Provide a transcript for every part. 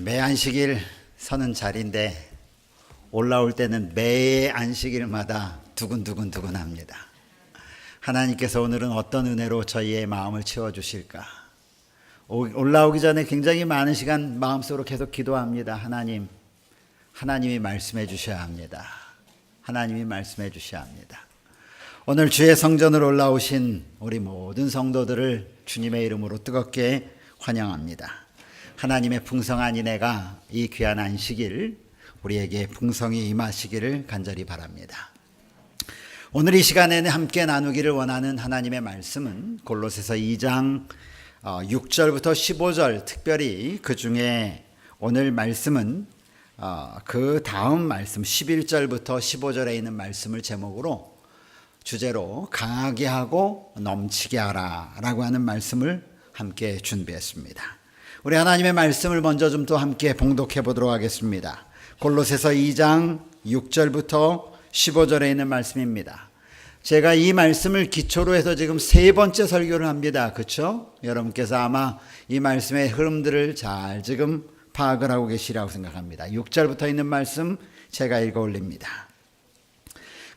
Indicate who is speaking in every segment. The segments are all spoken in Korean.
Speaker 1: 매 안식일 서는 자리인데 올라올 때는 매 안식일마다 두근두근 합니다. 하나님께서 오늘은 어떤 은혜로 저희의 마음을 채워주실까? 올라오기 전에 굉장히 많은 시간 마음속으로 계속 기도합니다. 하나님이 말씀해 주셔야 합니다. 하나님이 말씀해 주셔야 합니다. 오늘 주의 성전으로 올라오신 우리 모든 성도들을 주님의 이름으로 뜨겁게 환영합니다. 하나님의 풍성한 은혜가 이 귀한 안식일 우리에게 풍성히 임하시기를 간절히 바랍니다. 오늘 이 시간에는 함께 나누기를 원하는 하나님의 말씀은 골로새서 2장 6절부터 15절, 특별히 그 중에 오늘 말씀은 그 다음 말씀 11절부터 15절에 있는 말씀을 제목으로 주제로 강하게 하고 넘치게 하라 라고 하는 말씀을 함께 준비했습니다. 우리 하나님의 말씀을 먼저 좀 또 함께 봉독해 보도록 하겠습니다. 골로새서 2장 6절부터 15절에 있는 말씀입니다. 제가 이 말씀을 기초로 해서 지금 세 번째 설교를 합니다. 그렇죠? 여러분께서 아마 이 말씀의 흐름들을 잘 지금 파악을 하고 계시라고 생각합니다. 6절부터 있는 말씀 제가 읽어 올립니다.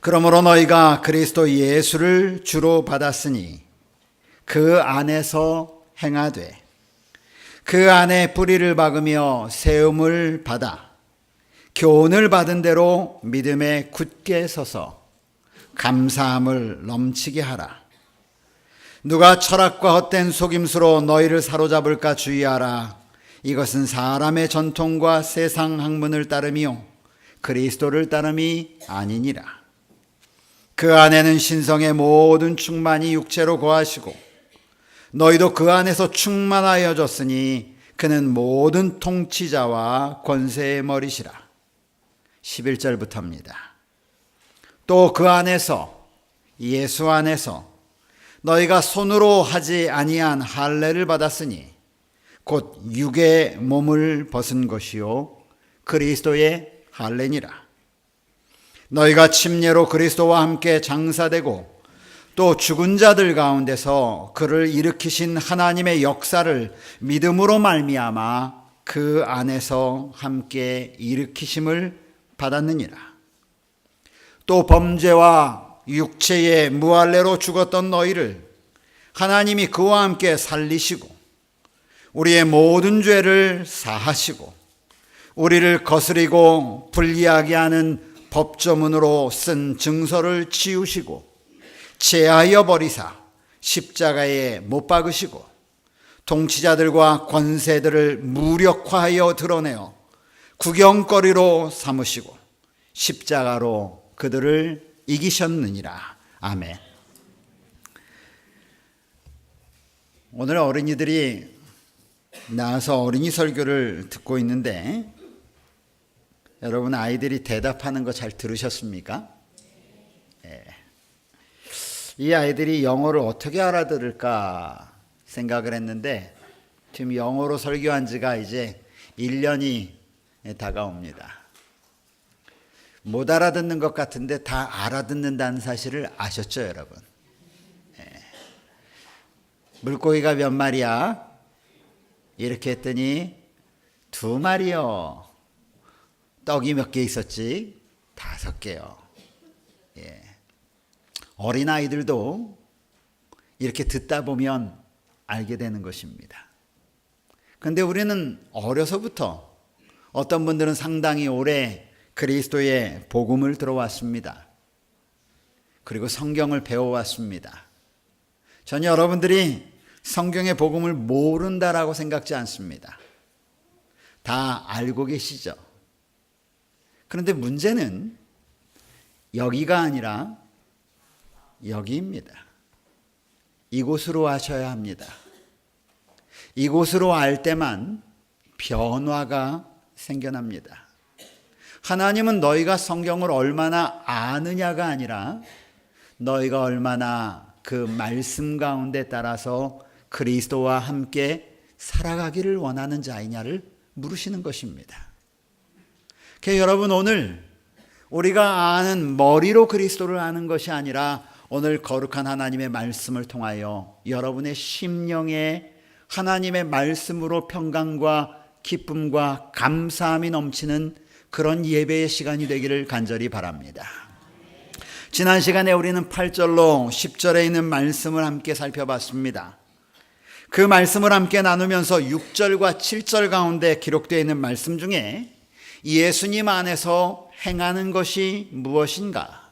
Speaker 1: 그러므로 너희가 그리스도 예수를 주로 받았으니 그 안에서 행하되 그 안에 뿌리를 박으며 세움을 받아 교훈을 받은 대로 믿음에 굳게 서서 감사함을 넘치게 하라. 누가 철학과 헛된 속임수로 너희를 사로잡을까 주의하라. 이것은 사람의 전통과 세상 학문을 따름이요 그리스도를 따름이 아니니라. 그 안에는 신성의 모든 충만이 육체로 거하시고 너희도 그 안에서 충만하여졌으니 그는 모든 통치자와 권세의 머리시라. 11절부터입니다. 또 그 안에서 예수 안에서 너희가 손으로 하지 아니한 할례를 받았으니 곧 육의 몸을 벗은 것이요 그리스도의 할례니라. 너희가 침례로 그리스도와 함께 장사되고 또 죽은 자들 가운데서 그를 일으키신 하나님의 역사를 믿음으로 말미암아 그 안에서 함께 일으키심을 받았느니라. 또 범죄와 육체의 무할례로 죽었던 너희를 하나님이 그와 함께 살리시고 우리의 모든 죄를 사하시고 우리를 거스리고 불리하게 하는 법조문으로 쓴 증서를 지우시고 제하여 버리사 십자가에 못 박으시고 통치자들과 권세들을 무력화하여 드러내어 구경거리로 삼으시고 십자가로 그들을 이기셨느니라. 아멘. 오늘 어린이들이 나와서 어린이 설교를 듣고 있는데 여러분 아이들이 대답하는 거 잘 들으셨습니까? 네. 이 아이들이 영어를 어떻게 알아들을까 생각을 했는데 지금 영어로 설교한 지가 이제 1년이 다가옵니다. 못 알아듣는 것 같은데 다 알아듣는다는 사실을 아셨죠, 여러분? 네. 물고기가 몇 마리야? 이렇게 했더니 2마리요. 떡이 몇 개 있었지? 5개요. 예. 어린아이들도 이렇게 듣다 보면 알게 되는 것입니다. 그런데 우리는 어려서부터 어떤 분들은 상당히 오래 그리스도의 복음을 들어왔습니다. 그리고 성경을 배워왔습니다. 전혀 여러분들이 성경의 복음을 모른다라고 생각지 않습니다. 다 알고 계시죠? 그런데 문제는 여기가 아니라 여기입니다. 이곳으로 하셔야 합니다. 이곳으로 알 때만 변화가 생겨납니다. 하나님은 너희가 성경을 얼마나 아느냐가 아니라 너희가 얼마나 그 말씀 가운데 따라서 그리스도와 함께 살아가기를 원하는 자이냐를 물으시는 것입니다. 그래서 여러분 오늘 우리가 아는 머리로 그리스도를 아는 것이 아니라 오늘 거룩한 하나님의 말씀을 통하여 여러분의 심령에 하나님의 말씀으로 평강과 기쁨과 감사함이 넘치는 그런 예배의 시간이 되기를 간절히 바랍니다. 지난 시간에 우리는 8절로 10절에 있는 말씀을 함께 살펴봤습니다. 그 말씀을 함께 나누면서 6절과 7절 가운데 기록되어 있는 말씀 중에 예수님 안에서 행하는 것이 무엇인가?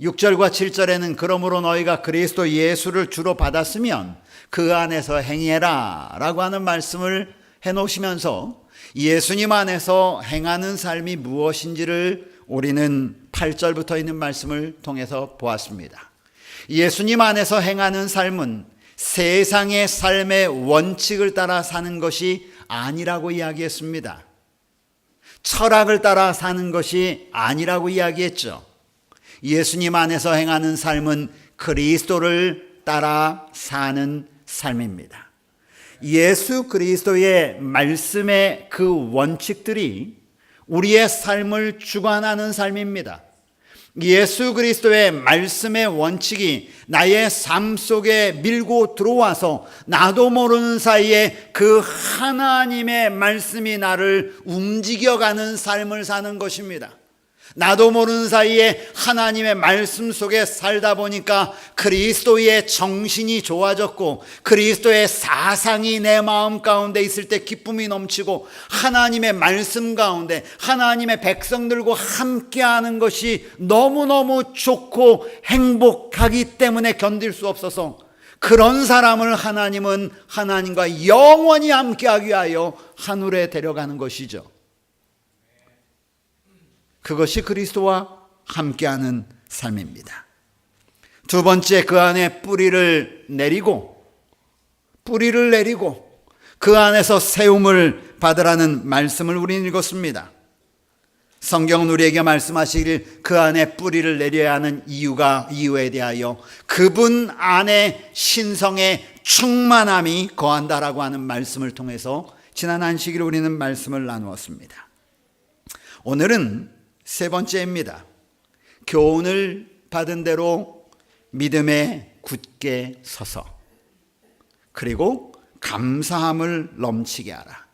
Speaker 1: 6절과 7절에는 그러므로 너희가 그리스도 예수를 주로 받았으면 그 안에서 행해라 라고 하는 말씀을 해놓으시면서 예수님 안에서 행하는 삶이 무엇인지를 우리는 8절부터 있는 말씀을 통해서 보았습니다. 예수님 안에서 행하는 삶은 세상의 삶의 원칙을 따라 사는 것이 아니라고 이야기했습니다. 철학을 따라 사는 것이 아니라고 이야기했죠. 예수님 안에서 행하는 삶은 그리스도를 따라 사는 삶입니다. 예수 그리스도의 말씀의 그 원칙들이 우리의 삶을 주관하는 삶입니다. 예수 그리스도의 말씀의 원칙이 나의 삶 속에 밀고 들어와서 나도 모르는 사이에 그 하나님의 말씀이 나를 움직여가는 삶을 사는 것입니다. 나도 모르는 사이에 하나님의 말씀 속에 살다 보니까 그리스도의 정신이 좋아졌고 그리스도의 사상이 내 마음 가운데 있을 때 기쁨이 넘치고 하나님의 말씀 가운데 하나님의 백성들과 함께하는 것이 너무너무 좋고 행복하기 때문에 견딜 수 없어서 그런 사람을 하나님은 하나님과 영원히 함께하기 위하여 하늘에 데려가는 것이죠. 그것이 그리스도와 함께하는 삶입니다. 두 번째, 그 안에 뿌리를 내리고 그 안에서 세움을 받으라는 말씀을 우리는 읽었습니다. 성경은 우리에게 말씀하시길 그 안에 뿌리를 내려야 하는 이유에 대하여 그분 안에 신성의 충만함이 거한다라고 하는 말씀을 통해서 지난 안식일 우리는 말씀을 나누었습니다. 오늘은 세 번째입니다. 교훈을 받은 대로 믿음에 굳게 서서 그리고 감사함을 넘치게 하라.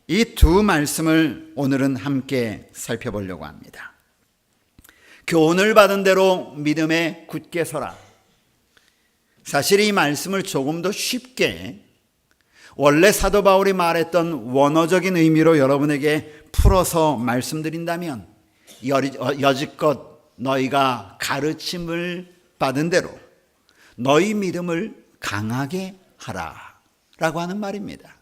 Speaker 1: 이 두 말씀을 오늘은 함께 살펴보려고 합니다. 교훈을 받은 대로 믿음에 굳게 서라. 사실 이 말씀을 조금 더 쉽게 원래 사도 바울이 말했던 원어적인 의미로 여러분에게 풀어서 말씀드린다면 여지껏 너희가 가르침을 받은 대로 너희 믿음을 강하게 하라 라고 하는 말입니다.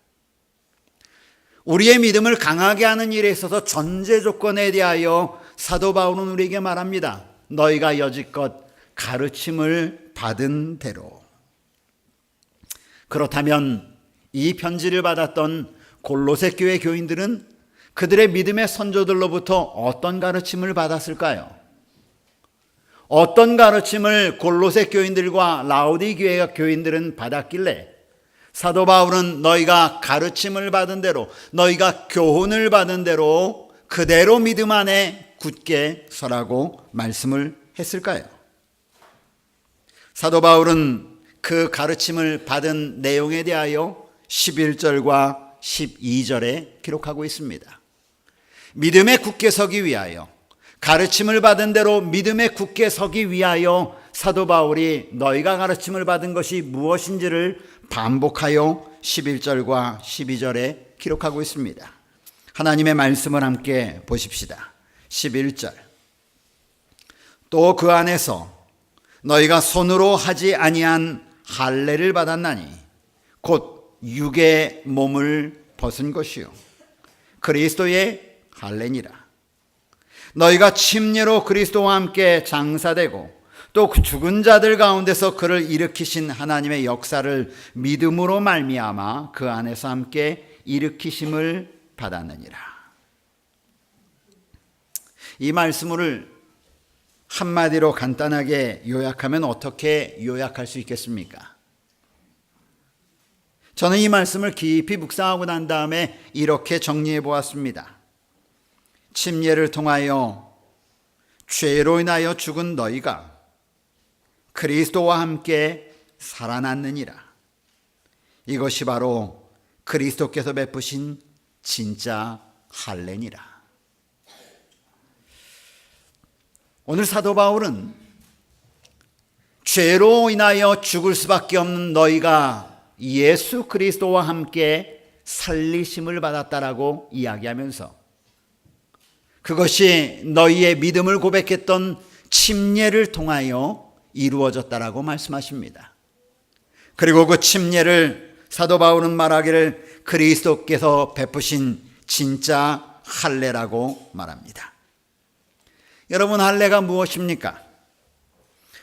Speaker 1: 우리의 믿음을 강하게 하는 일에 있어서 전제 조건에 대하여 사도 바울은 우리에게 말합니다. 너희가 여지껏 가르침을 받은 대로. 그렇다면 이 편지를 받았던 골로새 교회 교인들은 그들의 믿음의 선조들로부터 어떤 가르침을 받았을까요? 어떤 가르침을 골로새 교인들과 라우디게아 교인들은 받았길래 사도 바울은 너희가 가르침을 받은 대로 너희가 교훈을 받은 대로 그대로 믿음 안에 굳게 서라고 말씀을 했을까요? 사도 바울은 그 가르침을 받은 내용에 대하여 11절과 12절에 기록하고 있습니다. 믿음에 굳게 서기 위하여 가르침을 받은 대로 믿음에 굳게 서기 위하여 사도 바울이 너희가 가르침을 받은 것이 무엇인지를 반복하여 11절과 12절에 기록하고 있습니다. 하나님의 말씀을 함께 보십시다. 11절 또 그 안에서 너희가 손으로 하지 아니한 할례를 받았나니 곧 육의 몸을 벗은 것이요 그리스도의 할례니라. 너희가 침례로 그리스도와 함께 장사되고 또 죽은 자들 가운데서 그를 일으키신 하나님의 역사를 믿음으로 말미암아 그 안에서 함께 일으키심을 받았느니라. 이 말씀을 한마디로 간단하게 요약하면 어떻게 요약할 수 있겠습니까? 저는 이 말씀을 깊이 묵상하고 난 다음에 이렇게 정리해 보았습니다. 침례를 통하여 죄로 인하여 죽은 너희가 그리스도와 함께 살아났느니라. 이것이 바로 그리스도께서 베푸신 진짜 할례니라. 오늘 사도 바울은 죄로 인하여 죽을 수밖에 없는 너희가 예수 그리스도와 함께 살리심을 받았다라고 이야기하면서 그것이 너희의 믿음을 고백했던 침례를 통하여 이루어졌다라고 말씀하십니다. 그리고 그 침례를 사도 바울은 말하기를 그리스도께서 베푸신 진짜 할례라고 말합니다. 여러분, 할례가 무엇입니까?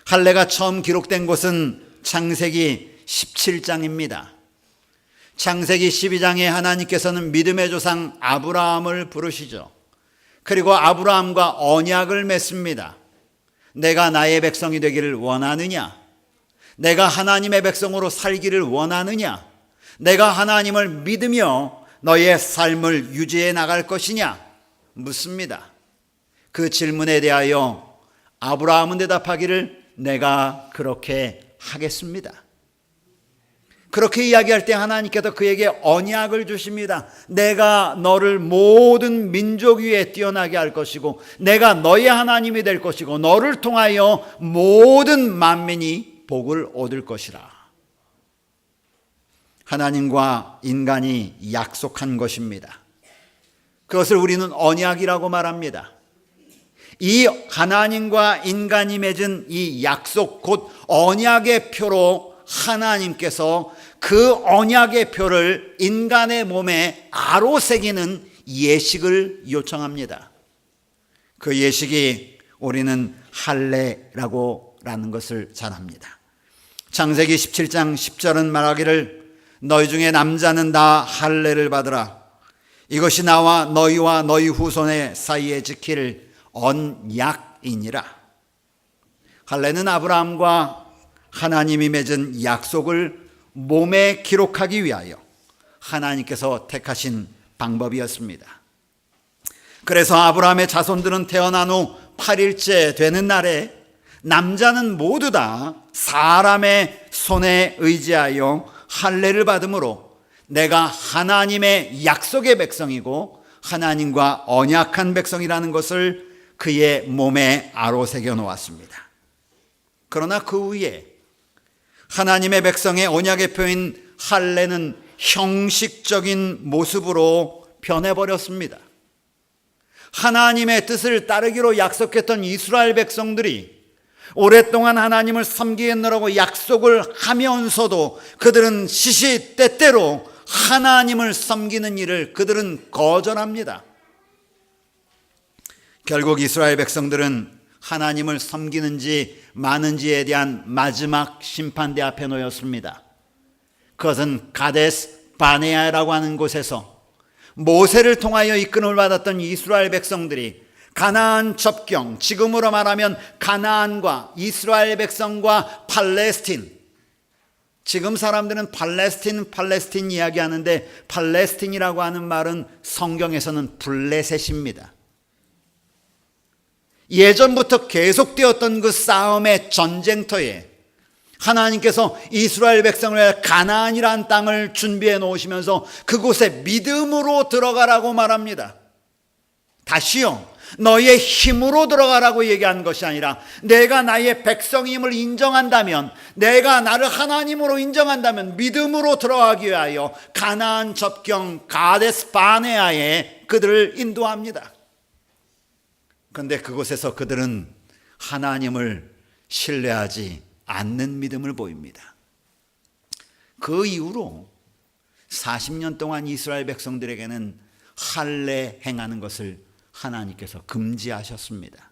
Speaker 1: 할례가 처음 기록된 곳은 창세기 17장입니다. 창세기 12장에 하나님께서는 믿음의 조상 아브라함을 부르시죠. 그리고 아브라함과 언약을 맺습니다. 내가 나의 백성이 되기를 원하느냐? 내가 하나님의 백성으로 살기를 원하느냐? 내가 하나님을 믿으며 너의 삶을 유지해 나갈 것이냐? 묻습니다. 그 질문에 대하여 아브라함은 대답하기를 내가 그렇게 하겠습니다. 그렇게 이야기할 때 하나님께서 그에게 언약을 주십니다. 내가 너를 모든 민족 위에 뛰어나게 할 것이고 내가 너의 하나님이 될 것이고 너를 통하여 모든 만민이 복을 얻을 것이라. 하나님과 인간이 약속한 것입니다. 그것을 우리는 언약이라고 말합니다. 이 하나님과 인간이 맺은 이 약속 곧 언약의 표로 하나님께서 그 언약의 표를 인간의 몸에 아로 새기는 예식을 요청합니다. 그 예식이 우리는 할례라고 라는 것을 잘 압니다. 창세기 17장 10절은 말하기를 너희 중에 남자는 다 할례를 받으라. 이것이 나와 너희와 너희 후손의 사이에 지킬 언약이니라. 할례는 아브라함과 하나님이 맺은 약속을 몸에 기록하기 위하여 하나님께서 택하신 방법이었습니다. 그래서 아브라함의 자손들은 태어난 후 8일째 되는 날에 남자는 모두 다 사람의 손에 의지하여 할례를 받음으로 내가 하나님의 약속의 백성이고 하나님과 언약한 백성이라는 것을 그의 몸에 아로새겨 놓았습니다. 그러나 그 후에 하나님의 백성의 언약의 표인 할례는 형식적인 모습으로 변해버렸습니다. 하나님의 뜻을 따르기로 약속했던 이스라엘 백성들이 오랫동안 하나님을 섬기겠노라고 약속을 하면서도 그들은 시시때때로 하나님을 섬기는 일을 그들은 거절합니다. 결국 이스라엘 백성들은 하나님을 섬기는지 마는지에 대한 마지막 심판대 앞에 놓였습니다. 그것은 가데스 바네아라고 하는 곳에서 모세를 통하여 이끌음을 받았던 이스라엘 백성들이 가나안 접경, 지금으로 말하면 가나안과 이스라엘 백성과 팔레스틴, 지금 사람들은 팔레스틴 이야기하는데 팔레스틴이라고 하는 말은 성경에서는 블레셋입니다. 예전부터 계속되었던 그 싸움의 전쟁터에 하나님께서 이스라엘 백성을 위해 가나안이라는 땅을 준비해 놓으시면서 그곳에 믿음으로 들어가라고 말합니다. 다시요, 너의 힘으로 들어가라고 얘기한 것이 아니라 내가 나의 백성임을 인정한다면, 내가 나를 하나님으로 인정한다면 믿음으로 들어가기 위하여 가나안 접경 가데스 바네아에 그들을 인도합니다. 그런데 그곳에서 그들은 하나님을 신뢰하지 않는 믿음을 보입니다. 그 이후로 40년 동안 이스라엘 백성들에게는 할례 행하는 것을 하나님께서 금지하셨습니다.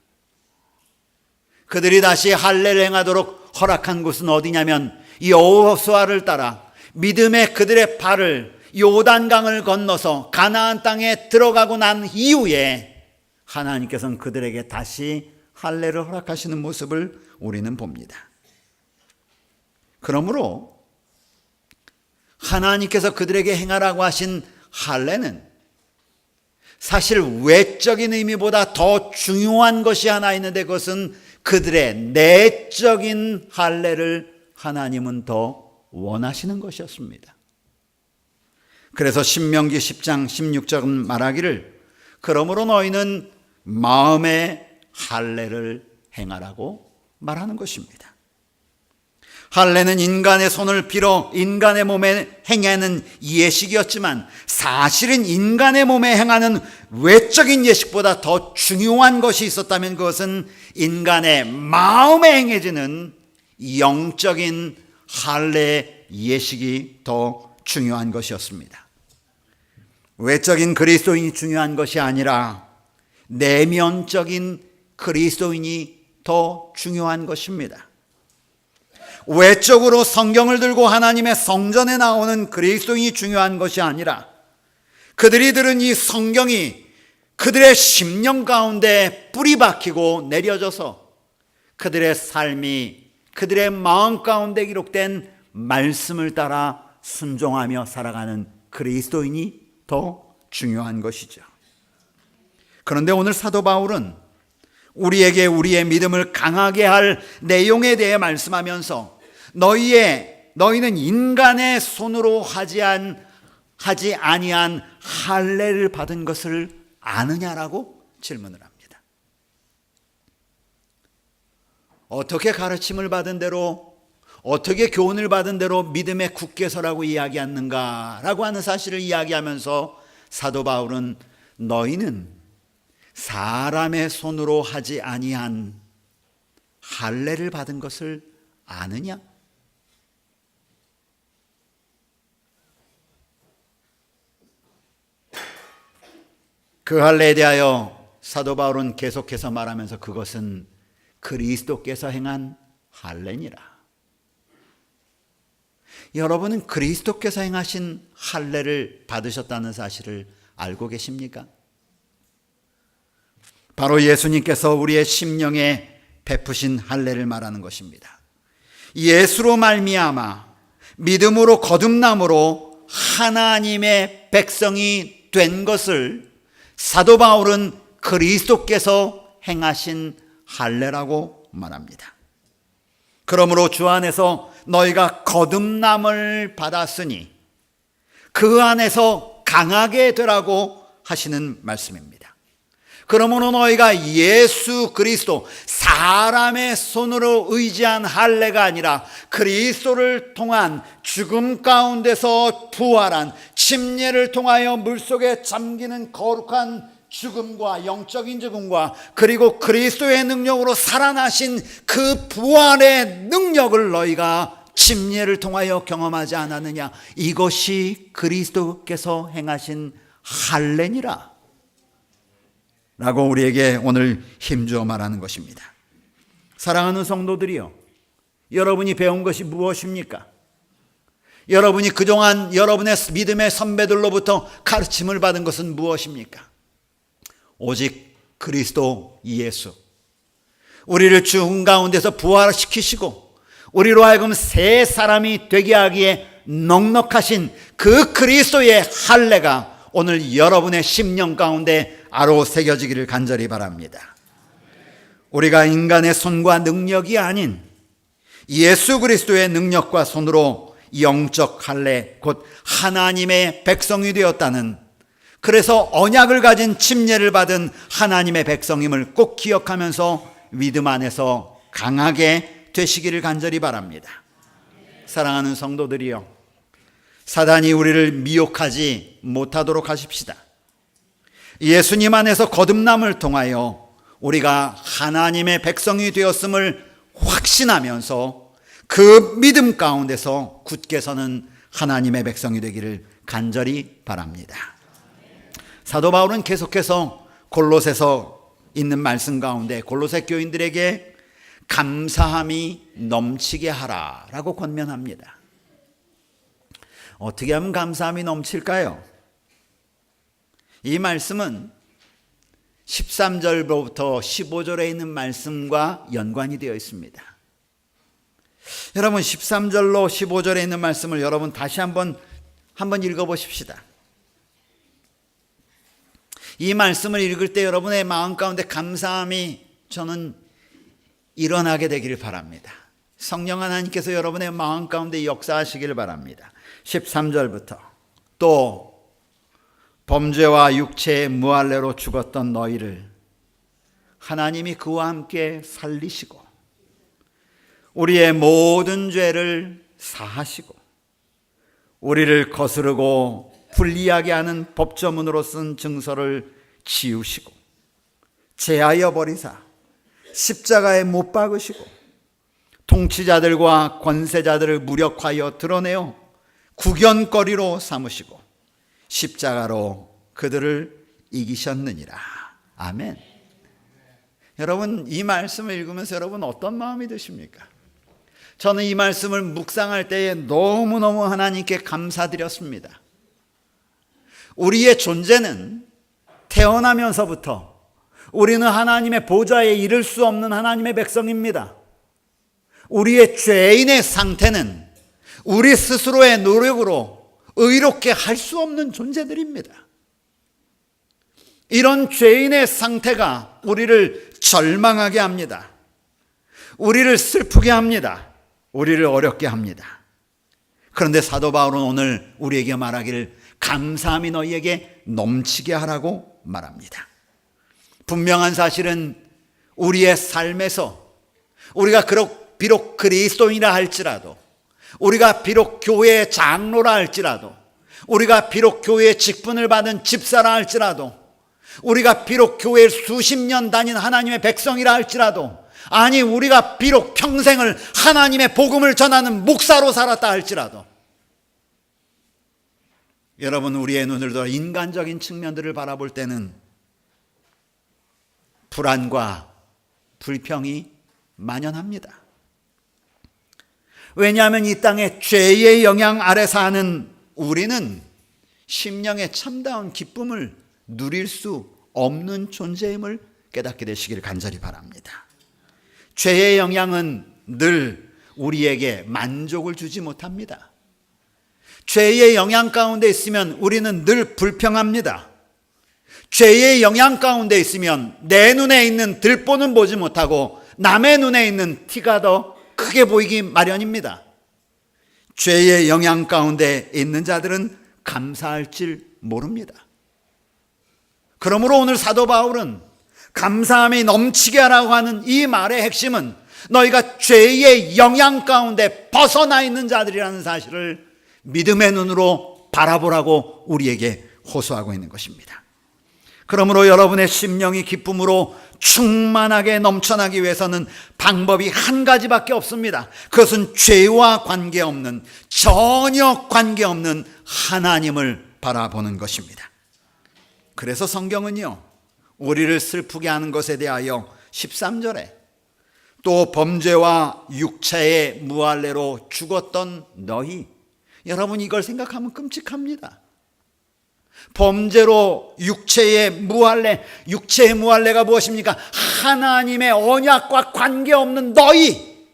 Speaker 1: 그들이 다시 할례를 행하도록 허락한 곳은 어디냐면 여호수아를 따라 믿음의 그들의 발을 요단강을 건너서 가나안 땅에 들어가고 난 이후에 하나님께서는 그들에게 다시 할례를 허락하시는 모습을 우리는 봅니다. 그러므로 하나님께서 그들에게 행하라고 하신 할례는 사실 외적인 의미보다 더 중요한 것이 하나 있는데 그것은 그들의 내적인 할례를 하나님은 더 원하시는 것이었습니다. 그래서 신명기 10장 16절은 말하기를 그러므로 너희는 마음의 할례를 행하라고 말하는 것입니다. 할례는 인간의 손을 빌어 인간의 몸에 행하는 예식이었지만 사실은 인간의 몸에 행하는 외적인 예식보다 더 중요한 것이 있었다면 그것은 인간의 마음에 행해지는 영적인 할례 예식이 더 중요한 것이었습니다. 외적인 그리스도인이 중요한 것이 아니라 내면적인 그리스도인이 더 중요한 것입니다. 외적으로 성경을 들고 하나님의 성전에 나오는 그리스도인이 중요한 것이 아니라 그들이 들은 이 성경이 그들의 심령 가운데 뿌리 박히고 내려져서 그들의 삶이 그들의 마음 가운데 기록된 말씀을 따라 순종하며 살아가는 그리스도인이 더 중요한 것이죠. 그런데 오늘 사도 바울은 우리에게 우리의 믿음을 강하게 할 내용에 대해 말씀하면서 너희는 인간의 손으로 하지 아니한 할례를 받은 것을 아느냐라고 질문을 합니다. 어떻게 가르침을 받은 대로, 어떻게 교훈을 받은 대로 믿음에 굳게 서라고 이야기하는가라고 하는 사실을 이야기하면서 사도 바울은 너희는 사람의 손으로 하지 아니한 할례를 받은 것을 아느냐? 그 할례에 대하여 사도 바울은 계속해서 말하면서 그것은 그리스도께서 행한 할례니라. 여러분은 그리스도께서 행하신 할례를 받으셨다는 사실을 알고 계십니까? 바로 예수님께서 우리의 심령에 베푸신 할례를 말하는 것입니다. 예수로 말미암아 믿음으로 거듭남으로 하나님의 백성이 된 것을 사도 바울은 그리스도께서 행하신 할례라고 말합니다. 그러므로 주 안에서 너희가 거듭남을 받았으니 그 안에서 강하게 되라고 하시는 말씀입니다. 그러므로 너희가 예수 그리스도 사람의 손으로 의지한 할례가 아니라 그리스도를 통한 죽음 가운데서 부활한 침례를 통하여 물속에 잠기는 거룩한 죽음과 영적인 죽음과 그리고 그리스도의 능력으로 살아나신 그 부활의 능력을 너희가 침례를 통하여 경험하지 않았느냐. 이것이 그리스도께서 행하신 할례니라 라고 우리에게 오늘 힘주어 말하는 것입니다. 사랑하는 성도들이요, 여러분이 배운 것이 무엇입니까? 여러분이 그동안 여러분의 믿음의 선배들로부터 가르침을 받은 것은 무엇입니까? 오직 그리스도 예수, 우리를 죽음 가운데서 부활시키시고 우리로 하여금 새 사람이 되게 하기에 넉넉하신 그 그리스도의 할례가 오늘 여러분의 심령 가운데 아로 새겨지기를 간절히 바랍니다. 우리가 인간의 손과 능력이 아닌 예수 그리스도의 능력과 손으로 영적 할례, 곧 하나님의 백성이 되었다는, 그래서 언약을 가진 침례를 받은 하나님의 백성임을 꼭 기억하면서 믿음 안에서 강하게 되시기를 간절히 바랍니다. 사랑하는 성도들이여, 사단이 우리를 미혹하지 못하도록 하십시다. 예수님 안에서 거듭남을 통하여 우리가 하나님의 백성이 되었음을 확신하면서 그 믿음 가운데서 굳게 서는 하나님의 백성이 되기를 간절히 바랍니다. 사도 바울은 계속해서 골로새서 있는 말씀 가운데 골로새 교인들에게 감사함이 넘치게 하라라고 권면합니다. 어떻게 하면 감사함이 넘칠까요? 이 말씀은 13절부터 15절에 있는 말씀과 연관이 되어 있습니다. 여러분 13절로 15절에 있는 말씀을 여러분 다시 한번 읽어보십시다. 이 말씀을 읽을 때 여러분의 마음 가운데 감사함이 저는 일어나게 되기를 바랍니다. 성령 하나님께서 여러분의 마음 가운데 역사하시기를 바랍니다. 13절부터 또 범죄와 육체의 무할례로 죽었던 너희를 하나님이 그와 함께 살리시고 우리의 모든 죄를 사하시고 우리를 거스르고 불리하게 하는 법조문으로 쓴 증서를 지우시고 제하여 버리사 십자가에 못 박으시고 통치자들과 권세자들을 무력하여 드러내어 구견거리로 삼으시고 십자가로 그들을 이기셨느니라. 아멘. 여러분, 이 말씀을 읽으면서 여러분 어떤 마음이 드십니까? 저는 이 말씀을 묵상할 때에 너무너무 하나님께 감사드렸습니다. 우리의 존재는 태어나면서부터 우리는 하나님의 보좌에 이를 수 없는 하나님의 백성입니다. 우리의 죄인의 상태는 우리 스스로의 노력으로 의롭게 할 수 없는 존재들입니다. 이런 죄인의 상태가 우리를 절망하게 합니다. 우리를 슬프게 합니다. 우리를 어렵게 합니다. 그런데 사도 바울은 오늘 우리에게 말하기를 감사함이 너희에게 넘치게 하라고 말합니다. 분명한 사실은 우리의 삶에서 우리가 비록 그리스도인이라 할지라도, 우리가 비록 교회의 장로라 할지라도, 우리가 비록 교회의 직분을 받은 집사라 할지라도, 우리가 비록 교회에 수십 년 다닌 하나님의 백성이라 할지라도, 아니 우리가 비록 평생을 하나님의 복음을 전하는 목사로 살았다 할지라도, 여러분 우리의 눈을 들어 인간적인 측면들을 바라볼 때는 불안과 불평이 만연합니다. 왜냐하면 이 땅에 죄의 영향 아래 사는 우리는 심령의 참다운 기쁨을 누릴 수 없는 존재임을 깨닫게 되시길 간절히 바랍니다. 죄의 영향은 늘 우리에게 만족을 주지 못합니다. 죄의 영향 가운데 있으면 우리는 늘 불평합니다. 죄의 영향 가운데 있으면 내 눈에 있는 들보는 보지 못하고 남의 눈에 있는 티가 더 크게 보이기 마련입니다. 죄의 영향 가운데 있는 자들은 감사할 줄 모릅니다. 그러므로 오늘 사도 바울은 감사함이 넘치게 하라고 하는 이 말의 핵심은 너희가 죄의 영향 가운데 벗어나 있는 자들이라는 사실을 믿음의 눈으로 바라보라고 우리에게 호소하고 있는 것입니다. 그러므로 여러분의 심령이 기쁨으로 충만하게 넘쳐나기 위해서는 방법이 한 가지밖에 없습니다. 그것은 죄와 관계없는, 전혀 관계없는 하나님을 바라보는 것입니다. 그래서 성경은요, 우리를 슬프게 하는 것에 대하여 13절에 또 범죄와 육체의 무할례로 죽었던 너희, 여러분 이걸 생각하면 끔찍합니다. 범죄로 육체의 무할례, 육체의 무할례가 무엇입니까? 하나님의 언약과 관계없는 너희,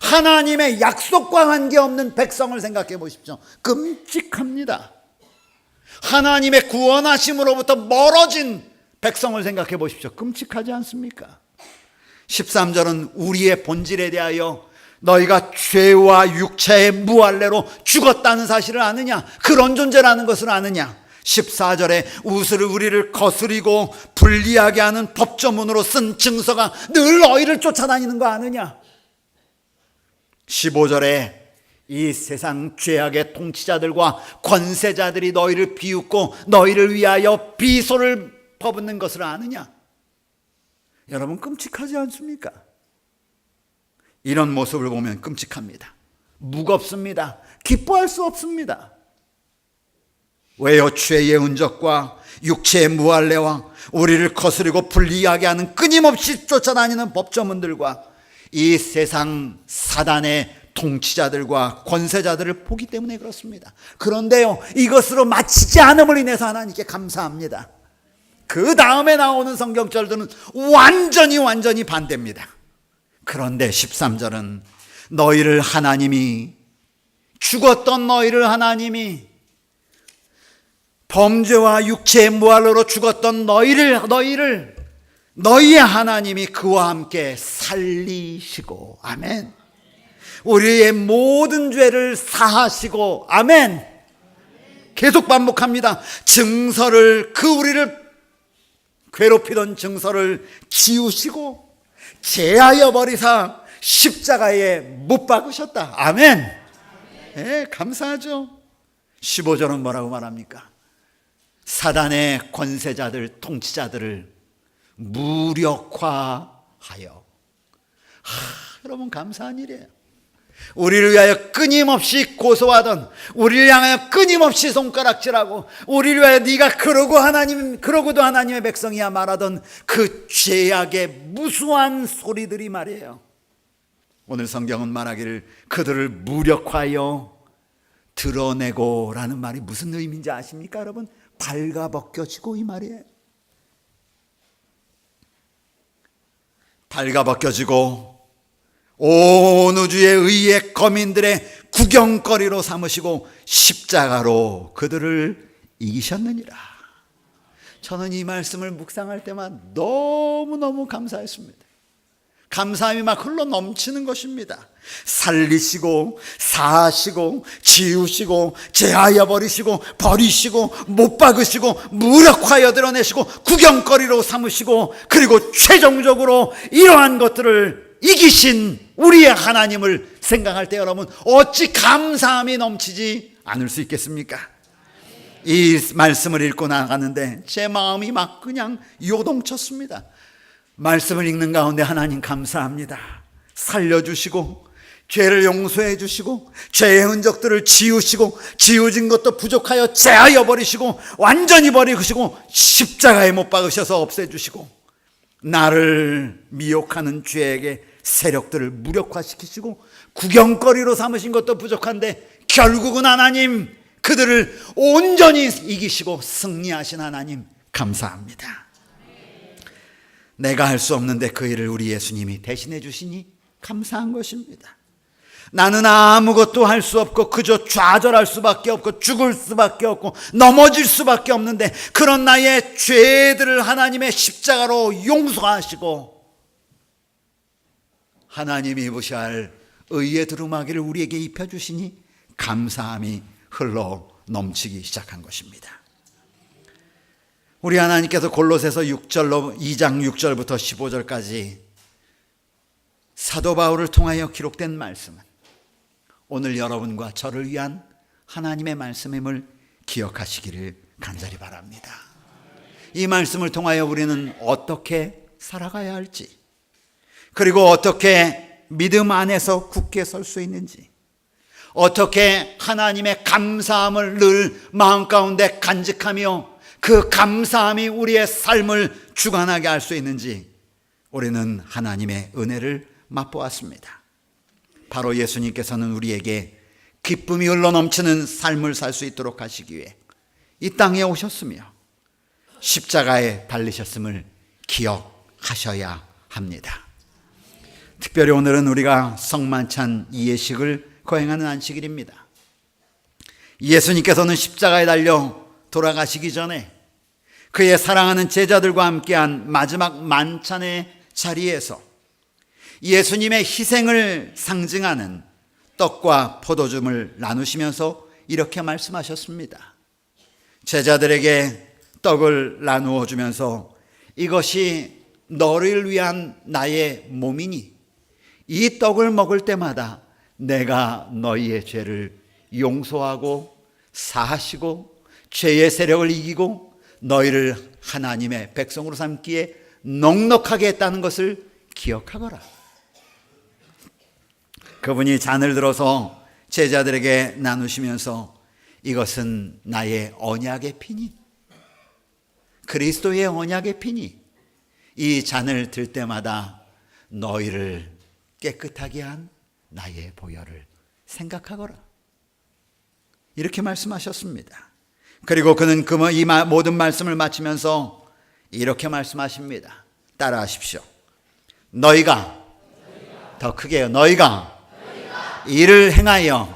Speaker 1: 하나님의 약속과 관계없는 백성을 생각해 보십시오. 끔찍합니다. 하나님의 구원하심으로부터 멀어진 백성을 생각해 보십시오. 끔찍하지 않습니까? 13절은 우리의 본질에 대하여 너희가 죄와 육체의 무할례로 죽었다는 사실을 아느냐? 그런 존재라는 것을 아느냐? 14절에 우리를 거스리고 불리하게 하는 법조문으로 쓴 증서가 늘 너희를 쫓아다니는 거 아느냐? 15절에 이 세상 죄악의 통치자들과 권세자들이 너희를 비웃고 너희를 위하여 비소를 퍼붓는 것을 아느냐? 여러분 끔찍하지 않습니까? 이런 모습을 보면 끔찍합니다. 무겁습니다. 기뻐할 수 없습니다. 왜요? 죄의 흔적과 육체의 무할례와 우리를 거스르고 불리하게 하는 끊임없이 쫓아다니는 법조문들과 이 세상 사단의 통치자들과 권세자들을 보기 때문에 그렇습니다. 그런데요, 이것으로 마치지 않음을 인해서 하나님께 감사합니다. 그 다음에 나오는 성경절들은 완전히 반대입니다. 그런데 13절은 너희를 하나님이, 죽었던 너희를 하나님이, 범죄와 육체의 무할례로 죽었던 너희의 하나님이 그와 함께 살리시고, 아멘. 우리의 모든 죄를 사하시고, 아멘. 계속 반복합니다. 증서를, 그 우리를 괴롭히던 증서를 지우시고 제하여 버리사 십자가에 못 박으셨다. 아멘. 네, 감사하죠. 15절은 뭐라고 말합니까? 사단의 권세자들, 통치자들을 무력화하여. 여러분, 감사한 일이에요. 우리를 위하여 끊임없이 고소하던, 우리를 향하여 끊임없이 손가락질하고, 우리를 위하여 네가 그러고도 하나님의 백성이야 말하던 그 죄악의 무수한 소리들이 말이에요. 오늘 성경은 말하기를 그들을 무력화하여 드러내고 라는 말이 무슨 의미인지 아십니까 여러분? 발가벗겨지고 이 말이에요. 발가벗겨지고 온 우주의 의의 거민들의 구경거리로 삼으시고 십자가로 그들을 이기셨느니라. 저는 이 말씀을 묵상할 때만 너무너무 감사했습니다. 감사함이 막 흘러 넘치는 것입니다. 살리시고 사하시고 지우시고 제하여 버리시고 버리시고 못 박으시고 무력화하여 드러내시고 구경거리로 삼으시고, 그리고 최종적으로 이러한 것들을 이기신 우리의 하나님을 생각할 때 여러분, 어찌 감사함이 넘치지 않을 수 있겠습니까? 이 말씀을 읽고 나가는데 제 마음이 막 그냥 요동쳤습니다. 말씀을 읽는 가운데 하나님 감사합니다. 살려주시고 죄를 용서해 주시고 죄의 흔적들을 지우시고 지워진 것도 부족하여 제하여 버리시고 완전히 버리시고 십자가에 못 박으셔서 없애주시고, 나를 미혹하는 죄에게 세력들을 무력화시키시고 구경거리로 삼으신 것도 부족한데 결국은 하나님 그들을 온전히 이기시고 승리하신 하나님 감사합니다. 내가 할 수 없는데 그 일을 우리 예수님이 대신해 주시니 감사한 것입니다. 나는 아무것도 할 수 없고 그저 좌절할 수밖에 없고 죽을 수밖에 없고 넘어질 수밖에 없는데, 그런 나의 죄들을 하나님의 십자가로 용서하시고 하나님이 입으셔야 할 의의 두루마기를 우리에게 입혀주시니 감사함이 흘러 넘치기 시작한 것입니다. 우리 하나님께서 골로새서 2장 6절부터 15절까지 사도 바울을 통하여 기록된 말씀은 오늘 여러분과 저를 위한 하나님의 말씀임을 기억하시기를 간절히 바랍니다. 이 말씀을 통하여 우리는 어떻게 살아가야 할지, 그리고 어떻게 믿음 안에서 굳게 설 수 있는지, 어떻게 하나님의 감사함을 늘 마음 가운데 간직하며 그 감사함이 우리의 삶을 주관하게 할 수 있는지 우리는 하나님의 은혜를 맛보았습니다. 바로 예수님께서는 우리에게 기쁨이 흘러넘치는 삶을 살 수 있도록 하시기 위해 이 땅에 오셨으며 십자가에 달리셨음을 기억하셔야 합니다. 특별히 오늘은 우리가 성만찬 이해식을 거행하는 안식일입니다. 예수님께서는 십자가에 달려 돌아가시기 전에 그의 사랑하는 제자들과 함께한 마지막 만찬의 자리에서 예수님의 희생을 상징하는 떡과 포도즙을 나누시면서 이렇게 말씀하셨습니다. 제자들에게 떡을 나누어 주면서 이것이 너를 위한 나의 몸이니 이 떡을 먹을 때마다 내가 너희의 죄를 용서하고 사하시고 죄의 세력을 이기고 너희를 하나님의 백성으로 삼기에 넉넉하게 했다는 것을 기억하거라. 그분이 잔을 들어서 제자들에게 나누시면서 이것은 나의 언약의 피니, 그리스도의 언약의 피니, 이 잔을 들 때마다 너희를 깨끗하게 한 나의 보혈을 생각하거라. 이렇게 말씀하셨습니다. 그리고 그는 이 모든 말씀을 마치면서 이렇게 말씀하십니다. 따라하십시오. 너희가 더 크게요. 너희가 이를 행하여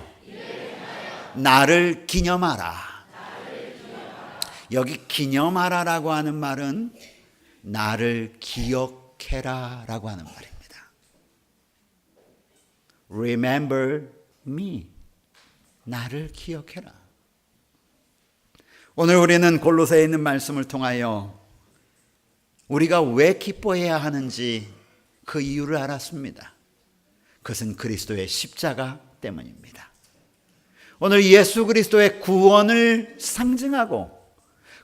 Speaker 1: 나를 기념하라. 여기 기념하라라고 하는 말은 나를 기억해라 라고 하는 말입니다. Remember me. 나를 기억해라. 오늘 우리는 골로새에 있는 말씀을 통하여 우리가 왜 기뻐해야 하는지 그 이유를 알았습니다. 그것은 그리스도의 십자가 때문입니다. 오늘 예수 그리스도의 구원을 상징하고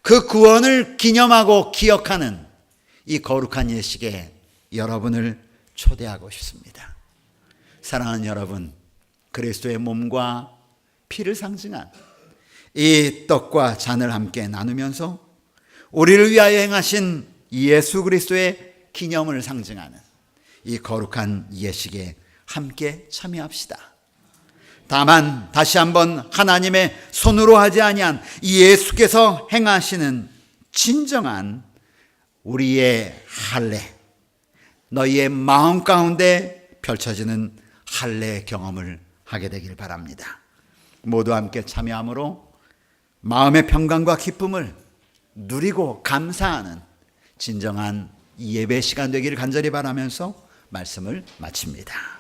Speaker 1: 그 구원을 기념하고 기억하는 이 거룩한 예식에 여러분을 초대하고 싶습니다. 사랑하는 여러분, 그리스도의 몸과 피를 상징한 이 떡과 잔을 함께 나누면서 우리를 위하여 행하신 예수 그리스도의 기념을 상징하는 이 거룩한 예식에 함께 참여합시다. 다만 다시 한번 하나님의 손으로 하지 아니한 예수께서 행하시는 진정한 우리의 할례, 너희의 마음 가운데 펼쳐지는 할례 경험을 하게 되길 바랍니다. 모두 함께 참여함으로 마음의 평강과 기쁨을 누리고 감사하는 진정한 예배 시간 되기를 간절히 바라면서 말씀을 마칩니다.